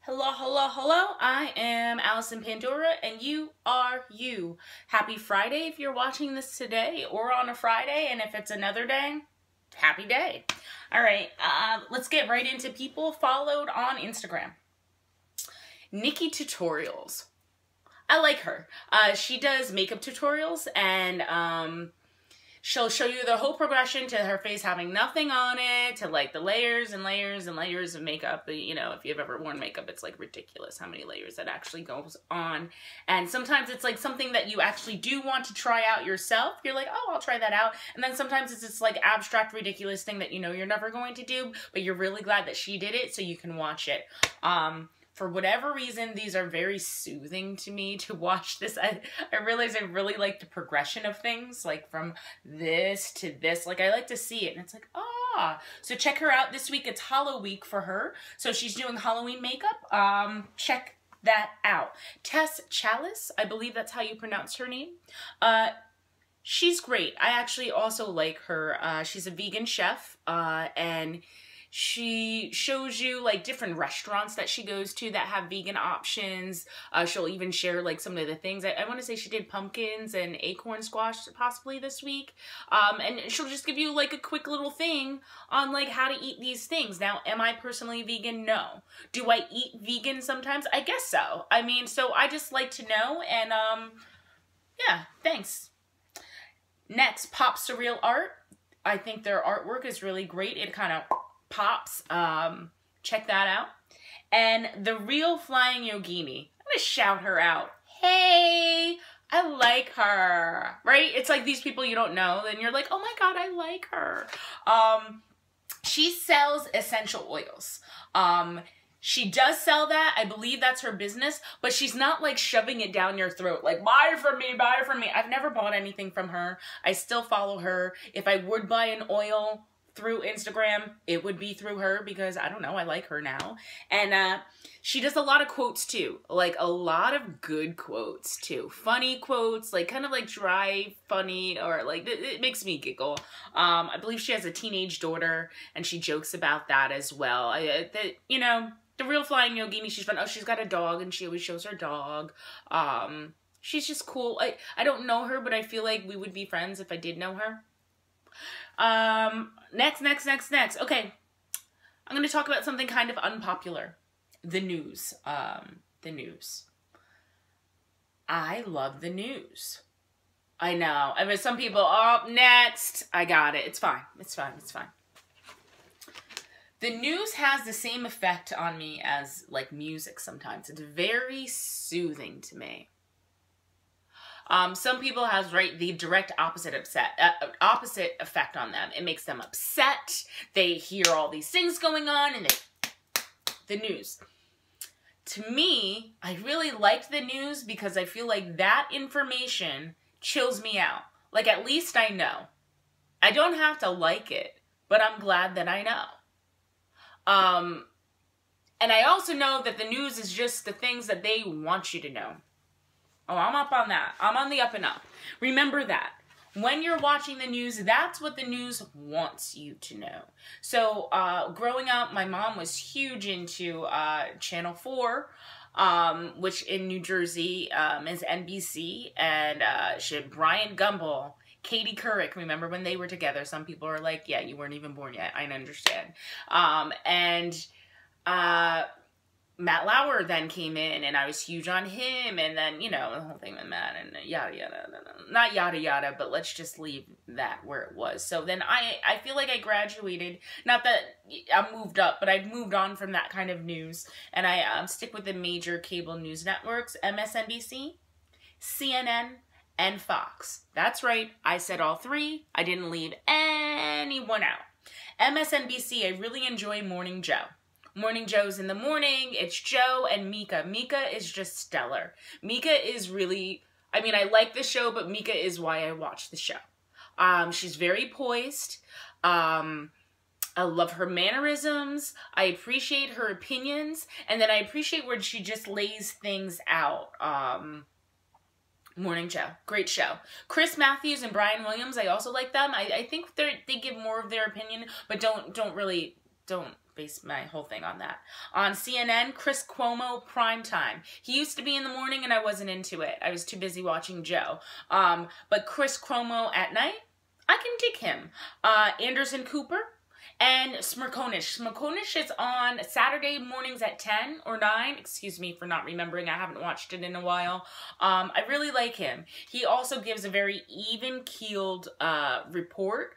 Hello, hello, hello. I am Alison Pandora, and you are you. Happy Friday if you're watching this today or on a Friday, and if it's another day, happy day. All right, let's get right into people followed on Instagram. Nikki Tutorials. I like her. She does makeup tutorials, and she'll show you the whole progression to her face having nothing on it, to like the layers and layers and layers of makeup. You know, if you've ever worn makeup, it's like ridiculous how many layers that actually goes on. And sometimes it's like something that you actually do want to try out yourself. You're like, oh, I'll try that out. And then sometimes it's this like abstract, ridiculous thing that you know you're never going to do, but you're really glad that she did it so you can watch it. For whatever reason, these are very soothing to me to watch this. I realize I really like the progression of things, like from this to this. Like, I like to see it, and it's like, ah. So check her out this week. It's Hollow Week for her. So she's doing Halloween makeup. Check that out. Tess Chalice, I believe that's how you pronounce her name. She's great. I actually also like her. She's a vegan chef, and she shows you like different restaurants that she goes to that have vegan options. She'll even share like some of the things. I want to say she did pumpkins and acorn squash possibly this week. And she'll just give you like a quick little thing on like how to eat these things. Now, am I personally vegan? No. Do I eat vegan sometimes? I guess so. I mean, so I just like to know, and yeah, thanks. Next, Pop Surreal Art. I think their artwork is really great. It kind of pops. Check that out. And The Real Flying Yogini. I'm gonna shout her out. Hey, I like her. Right? It's like these people you don't know, and you're like, oh my god, I like her. She sells essential oils. She does sell that. I believe that's her business, but she's not like shoving it down your throat. Like, buy from me, buy from me. I've never bought anything from her. I still follow her. If I would buy an oil through Instagram, it would be through her because, I don't know, I like her now. And she does a lot of quotes too. Like, a lot of good quotes too. Funny quotes, like kind of like dry, funny, or like, it makes me giggle. I believe she has a teenage daughter, and she jokes about that as well. You know, The Real Flying Yogini, she's fun. Oh, she's got a dog, and she always shows her dog. She's just cool. I don't know her, but I feel like we would be friends if I did know her. Next. Okay. I'm going to talk about something kind of unpopular. The news. The news. I love the news. I know. I mean, some people, oh, next. I got it. It's fine. It's fine. It's fine. The news has the same effect on me as, like, music sometimes. It's very soothing to me. Some people have, right, the direct opposite effect on them. It makes them upset. They hear all these things going on, and the news. To me, I really like the news because I feel like that information chills me out. Like, at least I know. I don't have to like it, but I'm glad that I know. And I also know that the news is just the things that they want you to know. Oh, I'm up on that. I'm on the up and up. Remember that. When you're watching the news, that's what the news wants you to know. So, growing up, my mom was huge into Channel 4, which in New Jersey is NBC, and she had Brian Gumbel, Katie Couric. Remember when they were together? Some people are like, yeah, you weren't even born yet. I understand. Matt Lauer then came in, and I was huge on him, and then, you know, the whole thing with Matt, and yada, yada, not yada, yada, but let's just leave that where it was. So then I feel like I graduated, not that I moved up, but I've moved on from that kind of news, and I stick with the major cable news networks, MSNBC, CNN, and Fox. That's right, I said all three. I didn't leave anyone out. MSNBC, I really enjoy Morning Joe. Morning Joe's in the morning. It's Joe and Mika. Mika is just stellar. Mika is really, I mean, I like the show, but Mika is why I watch the show. She's very poised. I love her mannerisms. I appreciate her opinions. And then I appreciate where she just lays things out. Morning Joe. Great show. Chris Matthews and Brian Williams, I also like them. I think they give more of their opinion, but don't base my whole thing on that. On CNN, Chris Cuomo primetime. He used to be in the morning and I wasn't into it. I was too busy watching Joe. But Chris Cuomo at night, I can dig him. Anderson Cooper and Smirkonish. Smirkonish is on Saturday mornings at 10 or 9. Excuse me for not remembering. I haven't watched it in a while. I really like him. He also gives a very even-keeled report.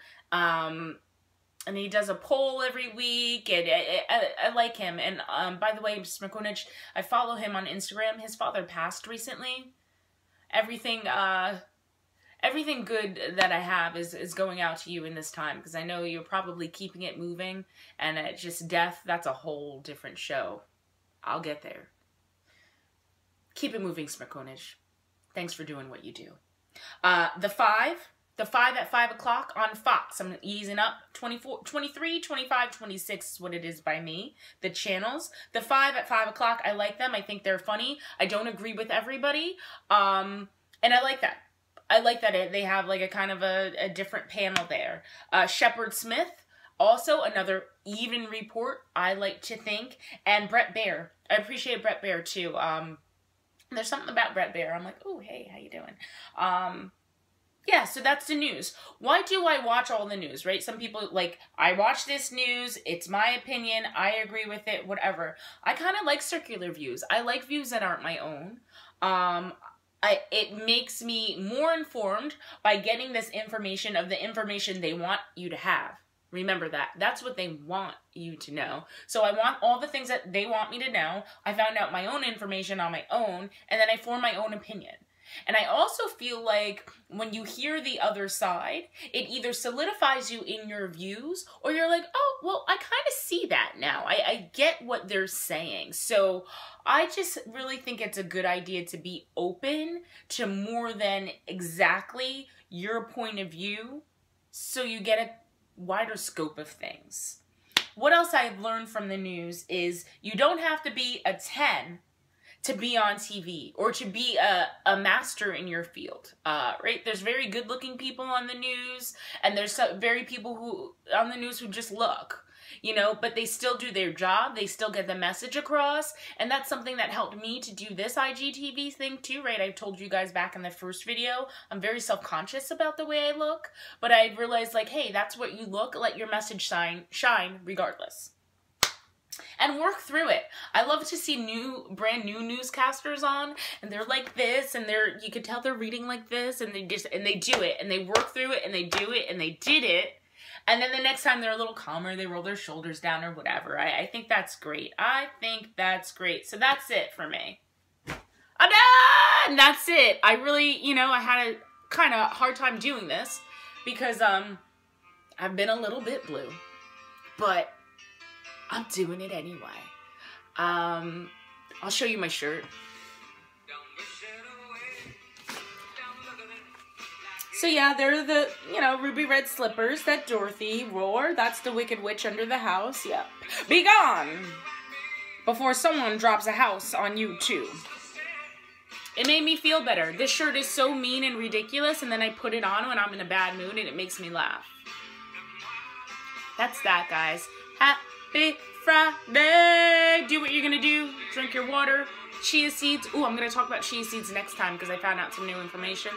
And he does a poll every week, and I like him. And by the way, Smirkonish, I follow him on Instagram. His father passed recently. Everything good that I have is going out to you in this time, because I know you're probably keeping it moving, and just death, that's a whole different show. I'll get there. Keep it moving, Smirkonish. Thanks for doing what you do. The 5 at 5 o'clock on Fox. I'm easing up. 24, 23, 25, 26 is what it is by me. The channels. The 5 at 5 o'clock, I like them. I think they're funny. I don't agree with everybody. And I like that. I like that they have like a kind of a different panel there. Shepard Smith, also another even report, I like to think. And Brett Baer. I appreciate Brett Baer too. There's something about Brett Baer. I'm like, oh, hey, how you doing? Yeah, so that's the news. Why do I watch all the news, right? Some people, like, I watch this news, it's my opinion, I agree with it, whatever. I kind of like circular views. I like views that aren't my own. It makes me more informed by getting this information of the information they want you to have. Remember that. That's what they want you to know. So I want all the things that they want me to know. I found out my own information on my own, and then I form my own opinion. And I also feel like when you hear the other side, it either solidifies you in your views, or you're like, oh, well, I kind of see that now. I get what they're saying. So I just really think it's a good idea to be open to more than exactly your point of view, so you get a wider scope of things. What else I've learned from the news is you don't have to be a 10 to be on TV, or to be a master in your field, right? There's very good-looking people on the news, and there's some very people who on the news who just look, you know, but they still do their job, they still get the message across, and that's something that helped me to do this IGTV thing too, right? I told you guys back in the first video, I'm very self-conscious about the way I look, but I realized, like, hey, that's what you look, let your message shine regardless. And work through it. I love to see brand new newscasters on, and they're like this, and you could tell they're reading like this, and they do it, and they work through it, and they do it, and they did it, and then the next time they're a little calmer, they roll their shoulders down or whatever. I think that's great. I think that's great. So that's it for me. I'm done! That's it. I really, you know, I had a kind of hard time doing this because I've been a little bit blue, but I'm doing it anyway. I'll show you my shirt. So yeah, they're the, you know, ruby red slippers that Dorothy wore. That's the Wicked Witch under the house. Yep. Be gone! Before someone drops a house on you too. It made me feel better. This shirt is so mean and ridiculous, and then I put it on when I'm in a bad mood and it makes me laugh. That's that, guys. Happy Friday! Do what you're gonna do. Drink your water. Chia seeds. Ooh, I'm gonna talk about chia seeds next time because I found out some new information.